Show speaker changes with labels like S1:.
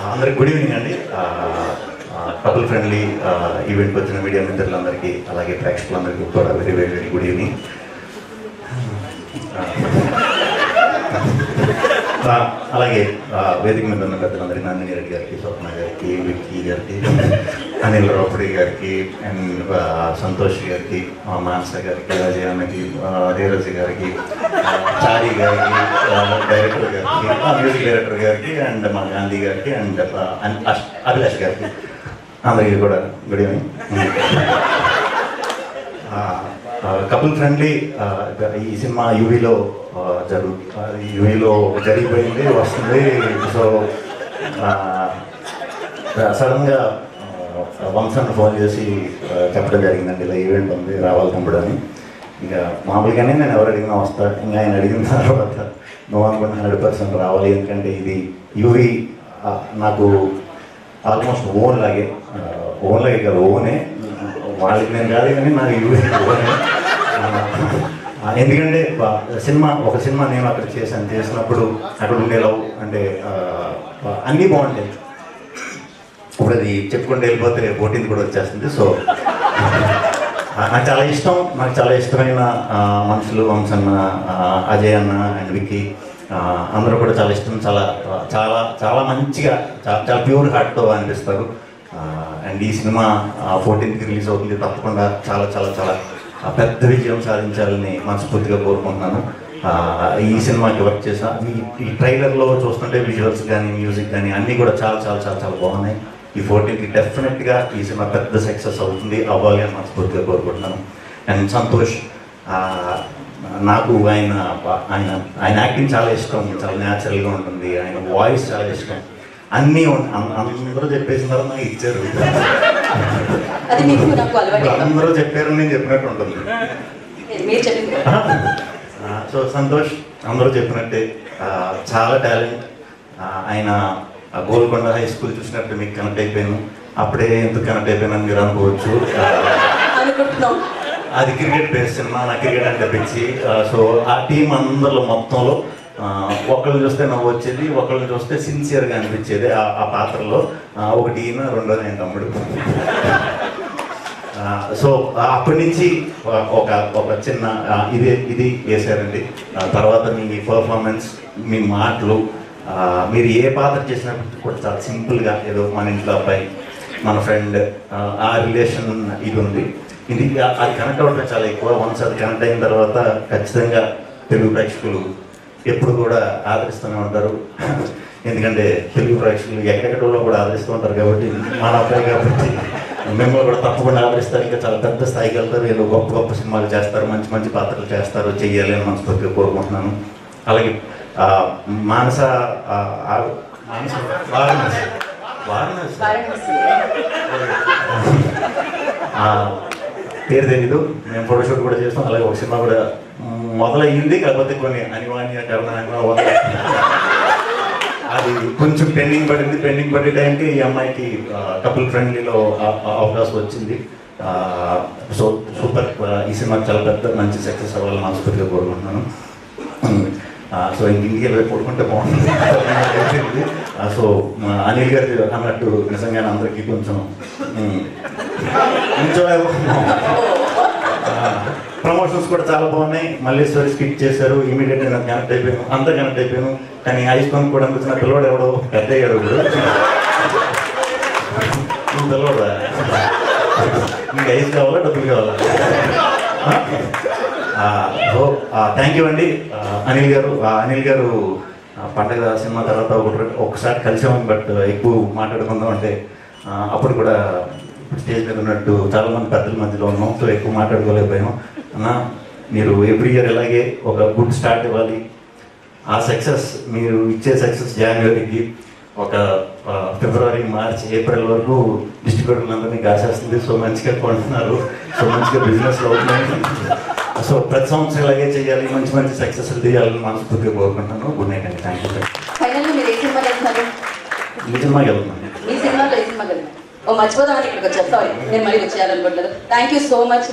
S1: అందరికి good evening అండి. Couple friendly ఈవెంట్కి వచ్చిన మీడియా మిత్రులందరికీ అలాగే ప్రేక్షకులందరికీ కూడా very very very good evening. అలాగే వేదిక మీద ఉన్న పెద్దలందరికీ నందిని రెడ్డి గారికి, స్వప్న గారికి, విక్కీ గారికి, అనిల్ రావుపడి గారికి, అండ్ సంతోష్ గారికి, మానస గారికి, అజయ్ అన్నకి, ధీరజ్ గారికి, చారీ గారికి, డైరెక్టర్ గారికి, మ్యూజిక్ డైరెక్టర్ గారికి, అండ్ మా గాంధీ గారికి, అండ్ అభిలాష్ గారికి అందరికీ కూడా గుడ్ ఈవినింగ్. కపుల్ ఫ్రెండ్లీ ఈ సినిమా యూవీలో జరిగిపోయింది, వస్తుంది. సో సడన్గా వంశన్ ఫోన్ చేసి చెప్పడం జరిగిందండి, ఇలా ఈవెంట్ ఉంది రావాలి తమ్ముడు అని. ఇంకా మామూలుగానే నేను ఎవరు అడిగినా వస్తా, ఇంకా ఆయన అడిగిన తర్వాత నువ్వు అనుకుంటే 100% రావాలి. ఎందుకంటే ఇది యూవీ నాకు ఆల్మోస్ట్ ఓన్ లాగే కాదు, ఓనే వాళ్ళకి నేను కాదు కానీ నాకు యూవీ ఓనే. ఎందుకంటే ఒక సినిమా నేను అక్కడ చేసినప్పుడు అక్కడ ఉండే లవ్ అంటే అన్నీ బాగుంటాయి. ఇప్పుడు అది చెప్పుకుంటూ వెళ్ళిపోతే పోటీని కూడా వచ్చేస్తుంది. సో నాకు చాలా ఇష్టమైన మనుషులు వంశన్న, అజయ్ అన్న అండ్ విక్కీ అందరూ కూడా చాలా ఇష్టం. చాలా చాలా చాలా మంచిగా చాలా ప్యూర్ హార్ట్తో అనిపిస్తారు. అండ్ ఈ సినిమా 14th రిలీజ్ అవుతుంది. తప్పకుండా చాలా చాలా చాలా పెద్ద విజయం సాధించాలని మనస్ఫూర్తిగా కోరుకుంటున్నాను. ఈ సినిమాకి వర్క్ చేసా ఈ ట్రైలర్లో చూస్తుంటే విజువల్స్ కానీ మ్యూజిక్ కానీ అన్నీ కూడా చాలా చాలా చాలా చాలా బాగున్నాయి. ఈ 14th డెఫినెట్గా ఈ సినిమా పెద్ద సక్సెస్ అవ్వాలి అని మనస్ఫూర్తిగా కోరుకుంటున్నాను. అండ్ సంతోష్, నాకు ఆయన యాక్టింగ్ చాలా ఇష్టం, చాలా న్యాచురల్గా ఉంటుంది. ఆయన వాయిస్ చాలా ఇష్టం. అన్నీ అందరూ చెప్పేసిన తర్వాత నాకు ఇచ్చారు, అందరూ చెప్పారు నేను చెప్పినట్టు ఉంటుంది. సో సంతోష్ అందరూ చెప్పినట్టే చాలా టాలెంట్. ఆయన గోల్కొండ హై స్కూల్ చూసినట్టు మీకు కనెక్ట్ అయిపోయాను. అప్పుడే ఎందుకు కనెక్ట్ అయిపోయాను మీరు అనుకోవచ్చు. అది క్రికెట్ బేస్ సినిమా, నాకు క్రికెట్ అంటే పిచ్చి. సో ఆ టీం అందరిలో మొత్తంలో ఒకళ్ళని చూస్తే నవ్వు వచ్చేది, ఒకళ్ళని చూస్తే సిన్సియర్గా అనిపించేది. ఆ పాత్రలో ఒకటి ఈయన, రెండోది ఆయన తమ్ముడు. సో అప్పటి నుంచి ఒక చిన్న ఇది వేసారండి. తర్వాత మీ పర్ఫార్మెన్స్, మీ మాటలు, మీరు ఏ పాత్ర చేసినప్పుడు కూడా చాలా సింపుల్గా ఏదో మన ఇంట్లో అబ్బాయి, మన ఫ్రెండ్, ఆ రిలేషన్ ఇది ఉంది. ఇది అది కనెక్ట్ అవ్వడం చాలా ఎక్కువ. వన్స్ అది కనెక్ట్ అయిన తర్వాత ఖచ్చితంగా తెలుగు ప్రేక్షకులు ఎప్పుడు కూడా ఆదరిస్తూనే ఉంటారు. ఎందుకంటే తెలుగు ప్రేక్షకులు ఎక్కడెక్కడో కూడా ఆదరిస్తూ ఉంటారు కాబట్టి, మన అబ్బాయి కాబట్టి మిమ్మల్ని కూడా తప్పకుండా ఆదరిస్తారు. ఇంకా చాలా పెద్ద స్థాయికి వెళ్తారు. వీళ్ళు గొప్ప గొప్ప సినిమాలు చేస్తారు, మంచి మంచి పాత్రలు చేస్తారు, చెయ్యాలి అని మనస్ఫూర్తిగా కోరుకుంటున్నాను. అలాగే మానస పేరు తెలీదు, మేము ఫోటోషూట్ కూడా చేస్తాం. అలాగే ఒక సినిమా కూడా మొదలయ్యింది, కాకపోతే కొన్ని అనివార్య కారణంగా అది కొంచెం పెండింగ్ పడే టైంకి ఈ అమ్మాయికి కపుల్ ఫ్రెండ్లీలో అవకాశం వచ్చింది. సో సూపర్, ఈ సినిమాకి చాలా పెద్ద మంచి సక్సెస్ అవ్వాలని మనస్ఫూర్తిగా కోరుకుంటున్నాను. సో ఇండియా వైపు కొడుకుంటే బాగుంటుంది. సో అనిల్ గారు అన్నట్టు నిజంగానే అందరికీ కొంచెం ప్రమోషన్స్ కూడా చాలా బాగున్నాయి. మల్లేశ్వరి స్కిట్ చేశారు, ఇమీడియట్గా నాకు కనెక్ట్ అయిపోయాను, అంతా కనెక్ట్ అయిపోయాను. కానీ ఐస్ కొనుక్కోవడానికి వచ్చిన పిల్లవాడు ఎవడో పెద్ద అయ్యాడు. ఇప్పుడు పిల్లవాడు మీకు ఐస్ కావాలా, డబ్బులు కావాలా? సో థ్యాంక్ యూ అండి అనిల్ గారు పండగ సినిమా తర్వాత ఒకసారి కలిసాము, బట్ ఎక్కువ మాట్లాడుకుందాం అంటే అప్పుడు కూడా స్టేజ్ మీద ఉన్నట్టు చాలామంది పెద్దల మధ్యలో ఉన్నాం. సో ఎక్కువ మాట్లాడుకోలేకపోయాం. అన్న, మీరు ఎవ్రీ ఇయర్ ఇలాగే ఒక గుడ్ స్టార్ట్ ఇవ్వాలి. ఆ సక్సెస్, మీరు ఇచ్చే సక్సెస్ జనవరికి ఒక ఫిబ్రవరి, మార్చ్, ఏప్రిల్ వరకు డిస్ట్రిబ్యూటర్లందరినీ కాసేస్తుంది. సో మంచిగా కొంటున్నారు, సో మంచిగా బిజినెస్లో అవుతున్నాయి. సో ప్రతి సంవత్సరం ఇలాగే చేయాలి, మంచి మంచి సక్సెస్లు తీయాలని మనస్ఫూర్తిగా కోరుకుంటున్నాను. గుడ్ నైట్ అండి. Thank you. ఈ సినిమాకి వెళ్తున్నాను.
S2: మర్చిపోదామని ఇక్కడికి వచ్చారు. సారీ, నేను మళ్ళీ వచ్చేయాలనుకోవట్లేదు. Thank you so much.